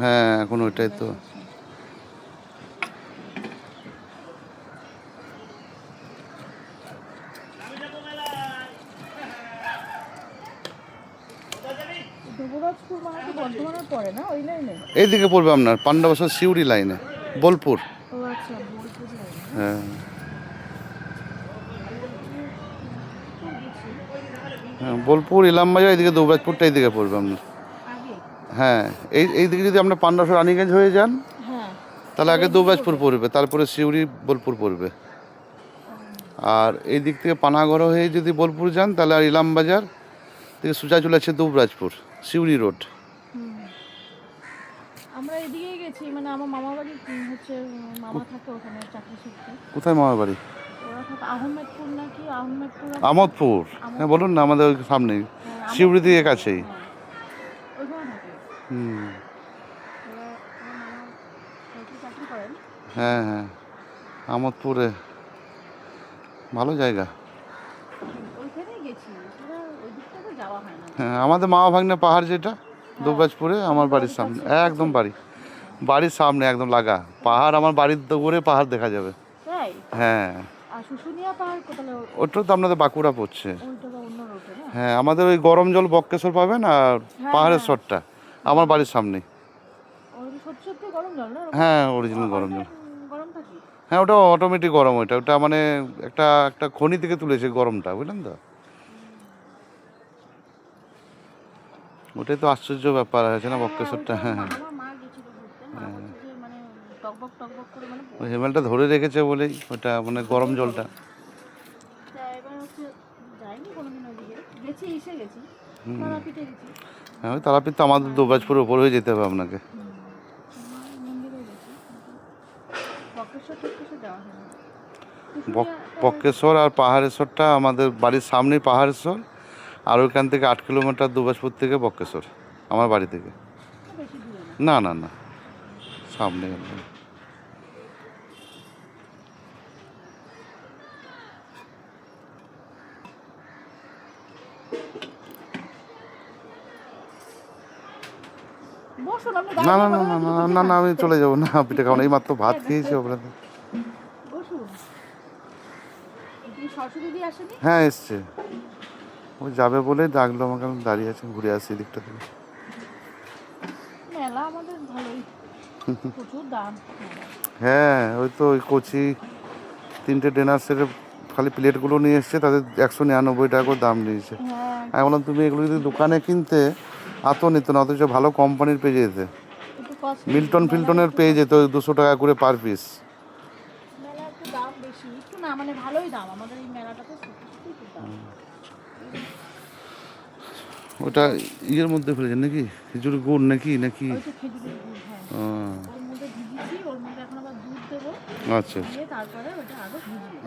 হ্যাঁ এখন ওইটাই তো। এইদিকে পড়বে আপনার পান্ডবসর সিউড়ি লাইনে, বোলপুর। হ্যাঁ হ্যাঁ, বোলপুর ইলামবাজার এদিকে দুবরাজপুরটা এইদিকে পড়বে আপনার। হ্যাঁ এইদিকে যদি আপনার পান্ডবসর রানীগঞ্জ হয়ে যান তাহলে আগে দুবরাজপুর পড়বে, তারপরে সিউড়ি বোলপুর পড়বে। আর এই দিক থেকে পানাগড় হয়ে যদি বোলপুর যান তাহলে আর ইলামবাজার থেকে সোজা চলে আছে দুবরাজপুর সিউড়ি রোড। আমরা এদিকেই গেছি, মানে আমার মামার বাড়ি হচ্ছে, মামা থাকে ওখানে চাকরি সূত্রে। কোথায় মামার বাড়ি? ওরা থাকে আহমেদপুর নাকি আহমেদপুর, আমোদপুর। হ্যাঁ বলুন না, আমাদের ওই সামনেই, সিউড়ি দিয়ে কাছেই। ওইখানে থাকে। চাকরি করেন। হ্যাঁ হ্যাঁ আমোদপুরে ভালো জায়গা। ওইখানেই গেছি, ওই দিকটাতে যাওয়া হয় না। হ্যাঁ আমাদের মামা ভাগ্নে পাহাড় যেটা দুবরাজপুরে, আমার বাড়ির সামনে একদম, বাড়ির সামনে একদম লাগা পাহাড়, আমার বাড়ির দৌড়ে পাহাড় দেখা যাবে। হ্যাঁ ওটা তো আপনাদের বাঁকুড়া পড়ছে। হ্যাঁ আমাদের ওই গরম জল বক্রেশ্বর পাবেন, আর পাহাড়ের চরটা আমার বাড়ির সামনেই। হ্যাঁ অরিজিনাল গরম জল। হ্যাঁ ওটা অটোমেটিক গরম, ওটা মানে একটা একটা খনি থেকে তুলেছে গরমটা, বুঝলেন তো। ওটাই তো আশ্চর্য ব্যাপার আছে না বক্রেশ্বরটা। হ্যাঁ হ্যাঁ ওই হেমেলটা ধরে রেখেছে বলেই ওটা মানে গরম জলটা। হ্যাঁ ওই তারাপীঠ তো আমাদের দুবরাজপুরের উপর হয়ে যেতে হবে আপনাকে। বক্রেশ্বর আর পাহাড়েশ্বরটা আমাদের বাড়ির সামনেই পাহাড়েশ্বর, আর ওইখান থেকে 8 কিলোমিটার দুবরাজপুর থেকে বক্রেশ্বর আমার বাড়ি থেকে। না না না সামনে। না না না না না না না আমি চলে যাবো না, পিঠে খাবো না, এই মাত্র ভাত খেয়েছি আপনাদের। হ্যাঁ এসছে, ও যাবে বলেই ডাকলো আমাকে, আমি দাঁড়িয়ে আছি, ঘুরে আসছি দিকটা থেকে। হ্যাঁ ওই তো ওই কচি 3টে ডিনার সেটের খালি প্লেটগুলো নিয়ে এসছে, তাদের 199 টাকা করে দাম নিয়েছে। আমি বললাম তুমি এগুলো যদি দোকানে কিনতে এত নিত না, অথচ ভালো কোম্পানির পেয়ে যেতে, মিল্টন ফিল্টনের পেয়ে যেত 200 টাকা করে পার পিস। ওটা ইয়ের মধ্যে ফেলেছেন নাকি, খেজুর গুড় নাকি নাকি? আচ্ছা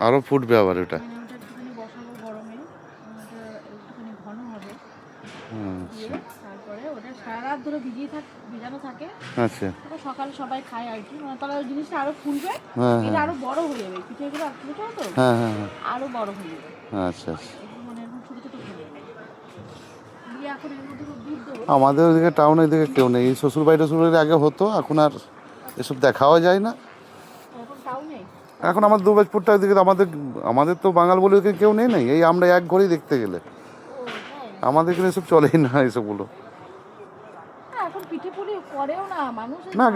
আরও ফুটবে আবার ওটা। আচ্ছা সকালে সবাই খায় আর কি, তাহলে ওই জিনিসটা আরো ফুলবে, এটা আরো বড় হয়ে যাবে, পিঠেগুলো তো আরো বড় হয়ে যাবে। আচ্ছা আমাদের ওইদিকে টাউনের দিকে কেউ নেই, শ্বশুর বাড়ি টশুর বাড়ি আগে হতো, এখন আর এসব দেখাও যায় না। এখন আমার দুবরাজপুরটা ওইদিকে আমাদের তো বাঙাল বলে কেউ নেই, এই আমরা এক ঘরেই দেখতে গেলে, আমাদের এখানে এসব চলেই না এসবগুলো। এখন পিঠে পুলি করেও না মানুষ। না